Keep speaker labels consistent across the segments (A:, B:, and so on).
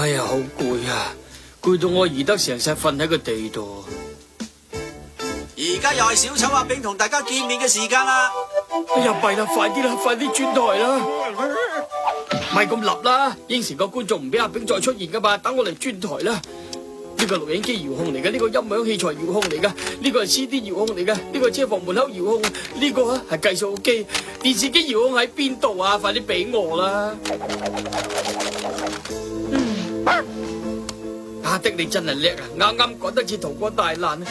A: 哎呀，好攰啊！攰到我宜得成世瞓喺個地度。
B: 而家又係小丑阿炳同大家見面嘅時間啦！
A: 哎呀，弊啦，快啲啦，快啲轉台啦！咪咁立啦，應承個觀眾唔俾阿炳再出現噶嘛，等我嚟轉台啦。呢個錄影機遙控嚟嘅，呢個音響器材遙控嚟嘅，呢個係 CD 遙控嚟嘅，呢個車房門口遙控，呢個啊係計數機，電視機遙控喺邊度啊？快啲俾我啦！阿的你真係叻啊，啱啱趕得切逃過大難啊！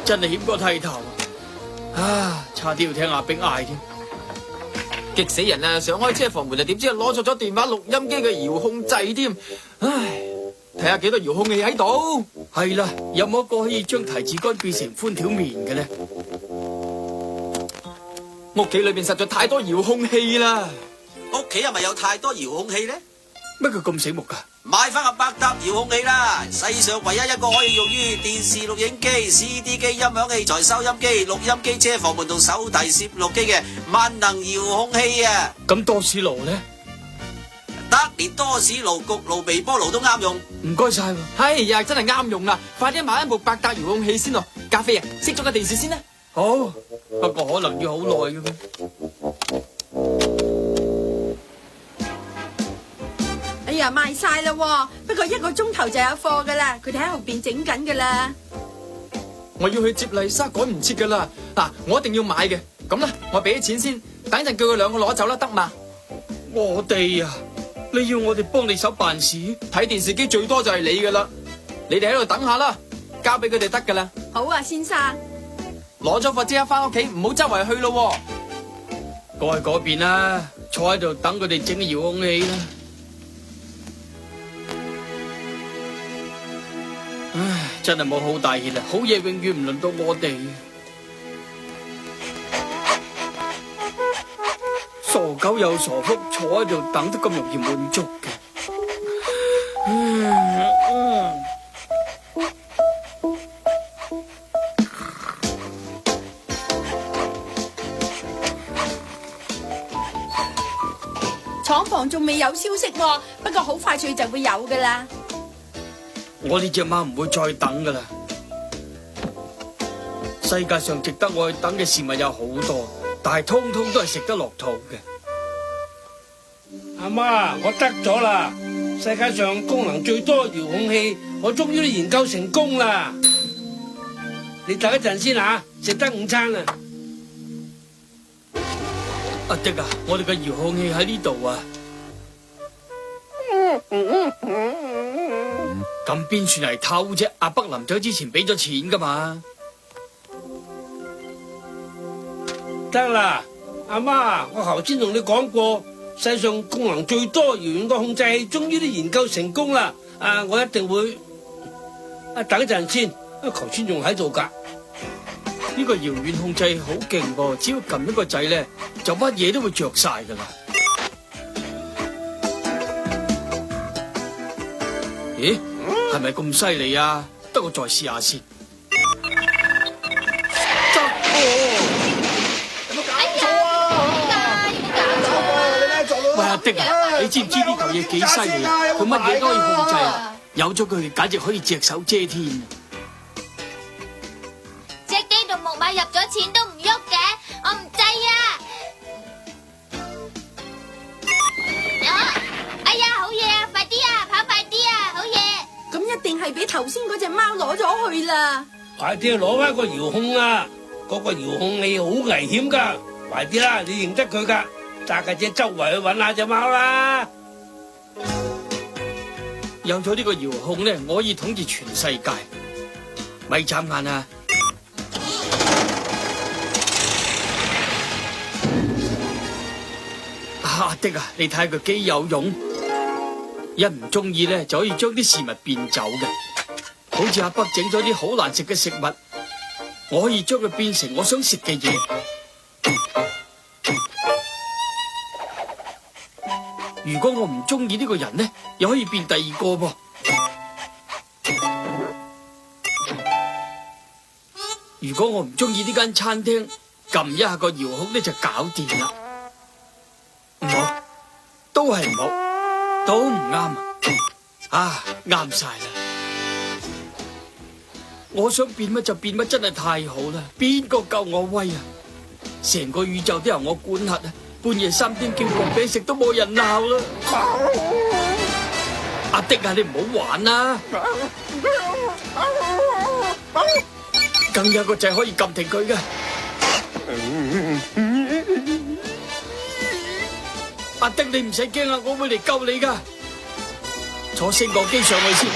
A: 真係險過剃頭啊！差啲要聽阿炳嗌添，
C: 激死人啊！想開車房門啊，點知攞錯咗電話錄音機嘅遙控掣添，唉！睇下幾多遙控器喺度。
A: 係啦，有冇一個可以將提子乾變成寬條麵嘅呢？
C: 屋企裏邊實在太多遙控器啦。
B: 屋企係咪有太多遙控器呢？
A: 乜佢咁醒目噶？
B: 買翻個百搭遙控器啦！世上唯一一個可以用於電視錄影機、CD 機、音響器材、收音機、錄音機、車房門同手提攝錄機嘅萬能遙控器啊！
A: 咁多士爐呢？
B: 得，連多士爐、焗爐、微波爐都啱用。
A: 唔該晒。
C: 哎呀，真係啱用啦！快啲買一部百搭遙控器先咯。咖啡啊，熄咗個電視先啦。
A: 好，不過可能要好耐嘅咩？
D: 哎呀，賣晒啦，不過1個鐘頭就有貨噶啦，佢哋喺後邊整緊噶啦。
C: 我要去接麗莎，趕唔切噶啦。嗱，我一定要買嘅。咁啦，我俾啲錢先，等陣叫佢兩個攞走啦，得嘛？
A: 我哋啊，你要我哋幫你手辦事？
C: 睇電視機最多就係你噶啦，你哋喺度等下啦，交俾佢哋得噶啦。
D: 好啊，先生。
C: 攞咗貨即刻翻屋企，唔好周圍去咯。
A: 過去嗰邊啦，坐喺度等佢哋整遙控器啦。唉，真係冇好大氣啦，好嘢永遠唔輪到我哋。傻狗有傻福，坐喺度等得咁容易滿足嘅。
D: 廠房仲未有消息喎，不過好快脆就會有噶啦。
A: 我呢隻貓唔會再等噶啦。世界上值得我去等嘅事物有好多，但係通通都係食得落肚嘅。
E: 阿媽，我得咗啦！世界上功能最多遙控器，我終於都研究成功啦！你等一陣先吓，食得午餐啦。
A: 阿迪啊，我哋嘅遙控器喺呢度啊。咁邊算係偷啫？阿北臨走之前俾咗錢噶嘛？
E: 得啦，阿媽，我頭先同你講過，世上功能最多遙遠嘅控制器，終於都研究成功啦！我一定會等一陣先，頭先仲喺度噶。
A: 呢個遙遠控制好勁噃，只要撳一個掣咧，就乜嘢都會着晒噶啦。咦？係咪咁犀利啊？得我再試下先。得喎！有冇搞錯啊？喂，阿迪啊，你知唔知呢嚿嘢幾犀利啊？佢乜嘢都可以控制啊！有咗佢，簡直可以隻手遮天。
F: 隻機動木馬入咗錢都唔喐嘅，我唔制啊！哎呀，好嘢啊！快啲啊，跑快啲啊，好嘢！
D: 咁一定係俾頭先嗰隻貓攞咗去啦。
E: 快啲去攞翻個遙控啦！嗰個遙控器好危險噶，快啲啦！你認得佢噶，揸架車周圍去搵下隻貓啦！
A: 有咗呢個遙控咧，我可以統治全世界。咪眨眼啊！阿迪啊，你睇下佢幾有用，一唔中意咧就可以將啲事物變走嘅。好似阿北整咗啲好難食嘅食物，我可以將佢變成我想食嘅嘢。如果我唔中意呢個人呢，又可以變第二個噃。如果我唔中意呢間餐廳，撳一下個遙控呢就搞掂啦。唔好，都係唔好。都唔啱啊！啱晒啦！我想變乜就變乜，真係太好啦！邊個夠我威啊？成個宇宙都由我管轄啊！半夜3點叫薄餅食都冇人鬧啦！阿迪啊，你唔好玩啦！更有個掣可以撳停佢嘅。阿迪，你唔使驚啊，我會嚟救你噶。坐升降機上去先。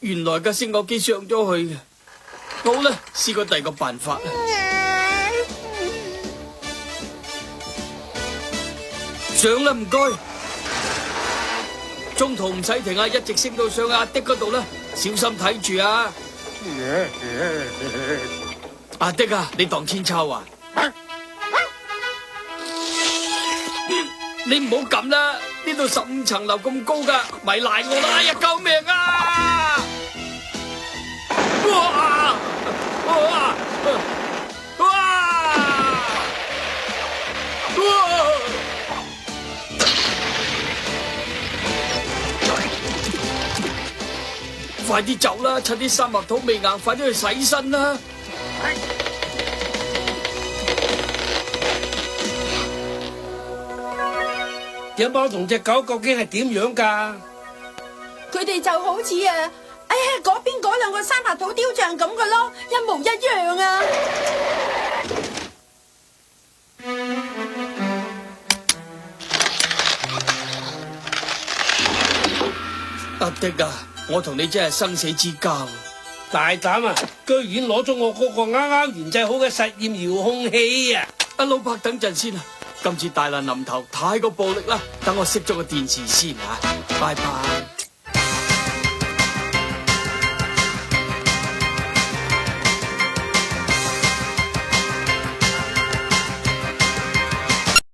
A: 原來架升降機上咗去嘅。好啦，試過第二個辦法啦。上啦，唔該。中途唔使停啊，一直升到上阿迪嗰度啦，小心睇住啊！阿迪啊，你當千秋啊？你唔好咁啦，呢度15層樓咁高噶，咪賴我啦！哎呀，救命啊！哇！哇！快啲走啦！趁啲三合土未硬，快啲去洗身啦！
E: 隻貓同隻狗究竟係點樣噶？
D: 佢哋就好似嗰邊嗰兩個三合土雕像咁嘅咯，一模一樣啊！
A: 阿迪啊，我同你真係生死之交。
E: 大膽啊！居然攞咗我嗰個啱啱研製好嘅實驗遙控器啊！
A: 阿老伯，等陣先啊！今次大難臨頭，太過暴力啦，等我熄咗個電視先啊！拜拜。